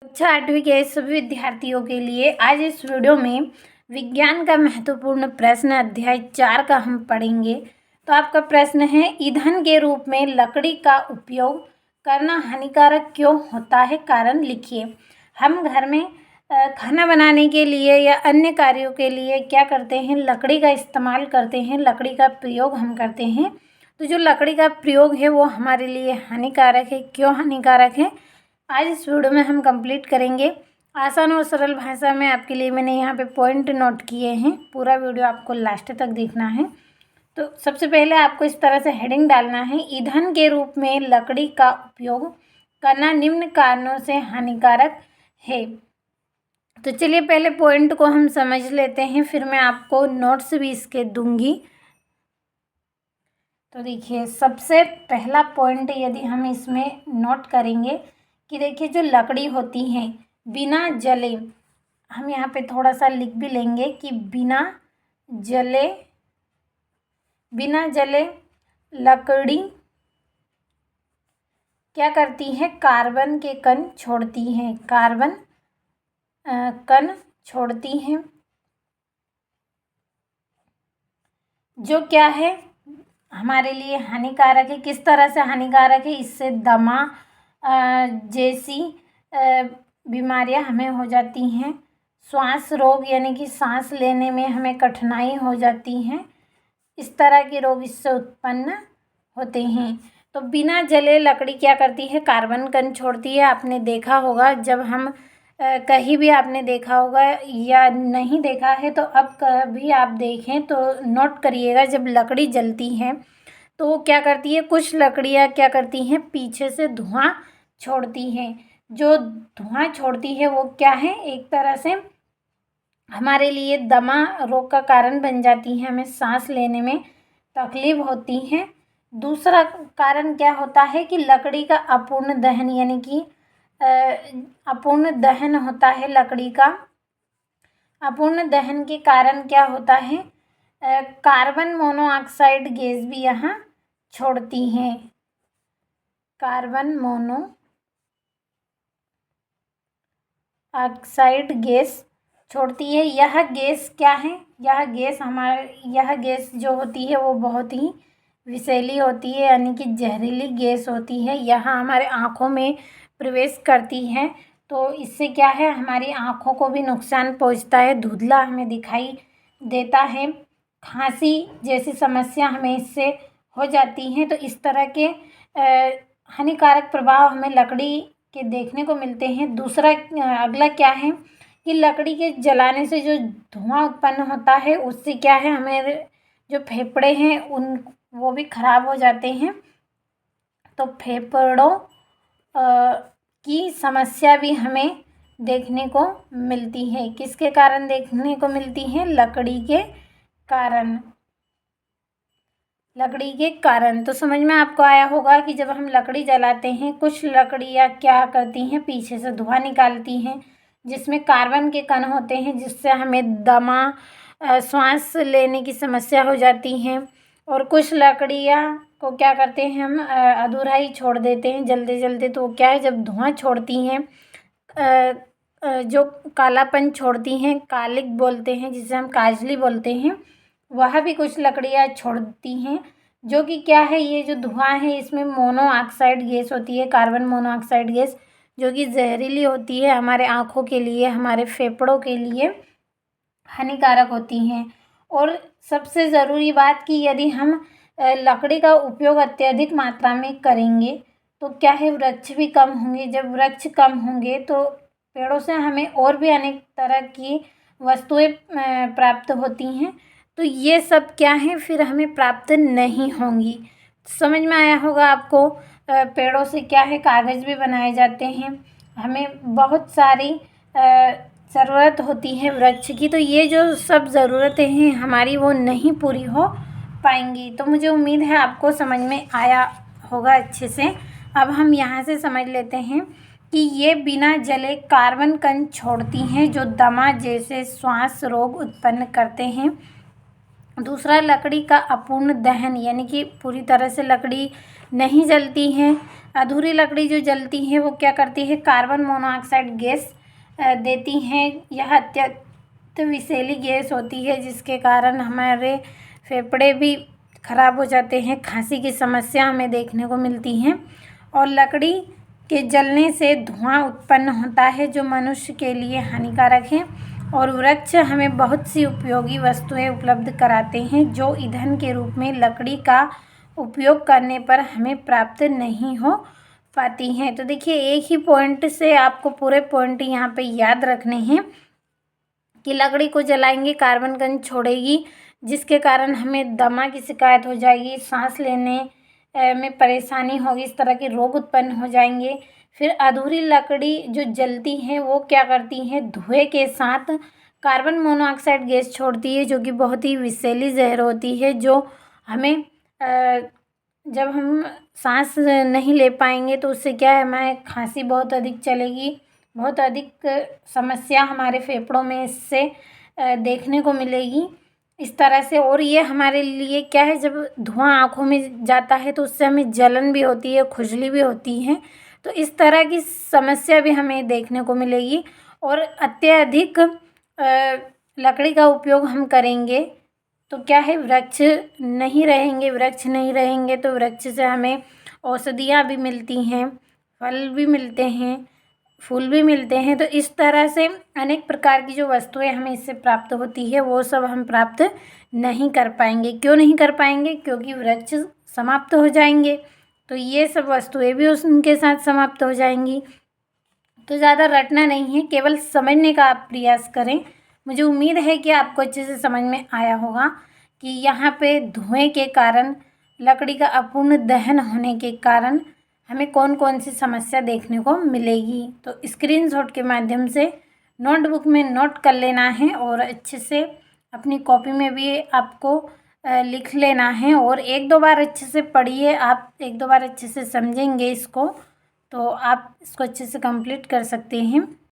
कक्षा 8वीं के सभी विद्यार्थियों के लिए आज इस वीडियो में विज्ञान का महत्वपूर्ण प्रश्न अध्याय 4 का हम पढ़ेंगे। तो आपका प्रश्न है, ईंधन के रूप में लकड़ी का उपयोग करना हानिकारक क्यों होता है, कारण लिखिए। हम घर में खाना बनाने के लिए या अन्य कार्यों के लिए क्या करते हैं, लकड़ी का इस्तेमाल करते हैं, लकड़ी का प्रयोग हम करते हैं। तो जो लकड़ी का प्रयोग है वो हमारे लिए हानिकारक है। क्यों हानिकारक है, आज इस वीडियो में हम कंप्लीट करेंगे। आसान और सरल भाषा में आपके लिए मैंने यहाँ पे पॉइंट नोट किए हैं। पूरा वीडियो आपको लास्ट तक देखना है। तो सबसे पहले आपको इस तरह से हेडिंग डालना है, ईंधन के रूप में लकड़ी का उपयोग करना निम्न कारणों से हानिकारक है। तो चलिए पहले पॉइंट को हम समझ लेते हैं, फिर मैं आपको नोट्स भी इसके दूंगी। तो देखिए, सबसे पहला पॉइंट यदि हम इसमें नोट करेंगे कि देखिए जो लकड़ी होती है बिना जले, हम यहाँ पे थोड़ा सा लिख भी लेंगे कि बिना जले लकड़ी क्या करती है, कार्बन के कण छोड़ती है, कार्बन कण छोड़ती हैं, जो क्या है हमारे लिए हानिकारक है। किस तरह से हानिकारक है, इससे दमा जैसी बीमारियां हमें हो जाती हैं, श्वास रोग यानी कि सांस लेने में हमें कठिनाई हो जाती हैं, इस तरह के रोग इससे उत्पन्न होते हैं। तो बिना जले लकड़ी क्या करती है, कार्बन कण छोड़ती है। आपने देखा होगा, जब हम कहीं भी आपने देखा होगा या नहीं देखा है तो अब कभी आप देखें तो नोट करिएगा, जब लकड़ी जलती है तो वो क्या करती है, कुछ लकड़ियाँ क्या करती हैं, पीछे से धुआं छोड़ती हैं। जो धुआं छोड़ती है वो क्या है, एक तरह से हमारे लिए दमा रोग का कारण बन जाती है, हमें सांस लेने में तकलीफ होती है। दूसरा कारण क्या होता है कि लकड़ी का अपूर्ण दहन, यानी कि अपूर्ण दहन होता है लकड़ी का। अपूर्ण दहन के कारण क्या होता है, कार्बन मोनोऑक्साइड गैस भी यहाँ छोड़ती हैं, कार्बन मोनोऑक्साइड गैस छोड़ती है। यह गैस क्या है, यह गैस जो होती है वो बहुत ही विषैली होती है, यानी कि जहरीली गैस होती है। यह हमारे आँखों में प्रवेश करती है तो इससे क्या है, हमारी आँखों को भी नुकसान पहुंचता है, धुंधला हमें दिखाई देता है, खांसी जैसी समस्या हमें इससे हो जाती हैं। तो इस तरह के हानिकारक प्रभाव हमें लकड़ी के देखने को मिलते हैं। दूसरा अगला क्या है कि लकड़ी के जलाने से जो धुआं उत्पन्न होता है उससे क्या है, हमें जो फेफड़े हैं वो भी खराब हो जाते हैं। तो फेफड़ों की समस्या भी हमें देखने को मिलती है। किसके कारण देखने को मिलती है, लकड़ी के कारण। तो समझ में आपको आया होगा कि जब हम लकड़ी जलाते हैं, कुछ लकड़ियाँ क्या करती हैं, पीछे से धुआं निकालती हैं जिसमें कार्बन के कण होते हैं, जिससे हमें दमा सांस लेने की समस्या हो जाती हैं। और कुछ लकड़ियाँ को क्या करते हैं, हम अधूरा ही छोड़ देते हैं जल्दी जल्दी। तो क्या है, जब धुआं छोड़ती हैं जो कालापन छोड़ती हैं, कालिक बोलते हैं जिसे हम काजली बोलते हैं, वह भी कुछ लकड़ियाँ छोड़ती हैं, जो कि क्या है, ये जो धुआं है इसमें मोनोऑक्साइड गैस होती है, कार्बन मोनोऑक्साइड गैस, जो कि जहरीली होती है, हमारे आँखों के लिए, हमारे फेफड़ों के लिए हानिकारक होती हैं। और सबसे ज़रूरी बात कि यदि हम लकड़ी का उपयोग अत्यधिक मात्रा में करेंगे तो क्या है, वृक्ष भी कम होंगे। जब वृक्ष कम होंगे तो पेड़ों से हमें और भी अनेक तरह की वस्तुएं प्राप्त होती हैं, तो ये सब क्या है, फिर हमें प्राप्त नहीं होंगी। समझ में आया होगा आपको। पेड़ों से क्या है, कागज़ भी बनाए जाते हैं, हमें बहुत सारी ज़रूरत होती है वृक्ष की। तो ये जो सब ज़रूरतें हैं हमारी, वो नहीं पूरी हो पाएंगी। तो मुझे उम्मीद है आपको समझ में आया होगा अच्छे से। अब हम यहाँ से समझ लेते हैं कि ये बिना जले कार्बन कण छोड़ती हैं, जो दमा जैसे श्वास रोग उत्पन्न करते हैं। दूसरा, लकड़ी का अपूर्ण दहन, यानी कि पूरी तरह से लकड़ी नहीं जलती है। अधूरी लकड़ी जो जलती है वो क्या करती है, कार्बन मोनोऑक्साइड गैस देती हैं। यह अत्यंत विषैली गैस होती है, जिसके कारण हमारे फेफड़े भी खराब हो जाते हैं, खांसी की समस्या हमें देखने को मिलती है। और लकड़ी के जलने से धुआं उत्पन्न होता है, जो मनुष्य के लिए हानिकारक है। और वृक्ष हमें बहुत सी उपयोगी वस्तुएं उपलब्ध कराते हैं, जो ईंधन के रूप में लकड़ी का उपयोग करने पर हमें प्राप्त नहीं हो पाती हैं। तो देखिए, एक ही पॉइंट से आपको पूरे पॉइंट यहाँ पे याद रखने हैं कि लकड़ी को जलाएंगे कार्बन कण छोड़ेगी, जिसके कारण हमें दमा की शिकायत हो जाएगी, सांस लेने में परेशानी होगी, इस तरह के रोग उत्पन्न हो जाएंगे। फिर अधूरी लकड़ी जो जलती है वो क्या करती है, धुएं के साथ कार्बन मोनोऑक्साइड गैस छोड़ती है, जो कि बहुत ही विषैली जहर होती है, जो हमें जब हम सांस नहीं ले पाएंगे तो उससे क्या है, हमें खांसी बहुत अधिक चलेगी, बहुत अधिक समस्या हमारे फेफड़ों में इससे देखने को मिलेगी इस तरह से। और ये हमारे लिए क्या है, जब धुआं आँखों में जाता है तो उससे हमें जलन भी होती है, खुजली भी होती है, तो इस तरह की समस्या भी हमें देखने को मिलेगी। और अत्यधिक लकड़ी का उपयोग हम करेंगे तो क्या है, वृक्ष नहीं रहेंगे तो वृक्ष से हमें औषधियाँ भी मिलती हैं, फल भी मिलते हैं, फूल भी मिलते हैं। तो इस तरह से अनेक प्रकार की जो वस्तुएं हमें इससे प्राप्त होती है वो सब हम प्राप्त नहीं कर पाएंगे। क्यों नहीं कर पाएंगे, क्योंकि वृक्ष समाप्त हो जाएंगे, तो ये सब वस्तुएं भी उनके साथ समाप्त हो जाएंगी। तो ज़्यादा रटना नहीं है, केवल समझने का आप प्रयास करें। मुझे उम्मीद है कि आपको अच्छे से समझ में आया होगा कि यहाँ पे धुएं के कारण, लकड़ी का अपूर्ण दहन होने के कारण हमें कौन कौन सी समस्या देखने को मिलेगी। तो स्क्रीनशॉट के माध्यम से नोटबुक में नोट कर लेना है और अच्छे से अपनी कॉपी में भी आपको लिख लेना है। और एक दो बार अच्छे से पढ़िए, आप एक दो बार अच्छे से समझेंगे इसको तो आप इसको अच्छे से कंप्लीट कर सकते हैं।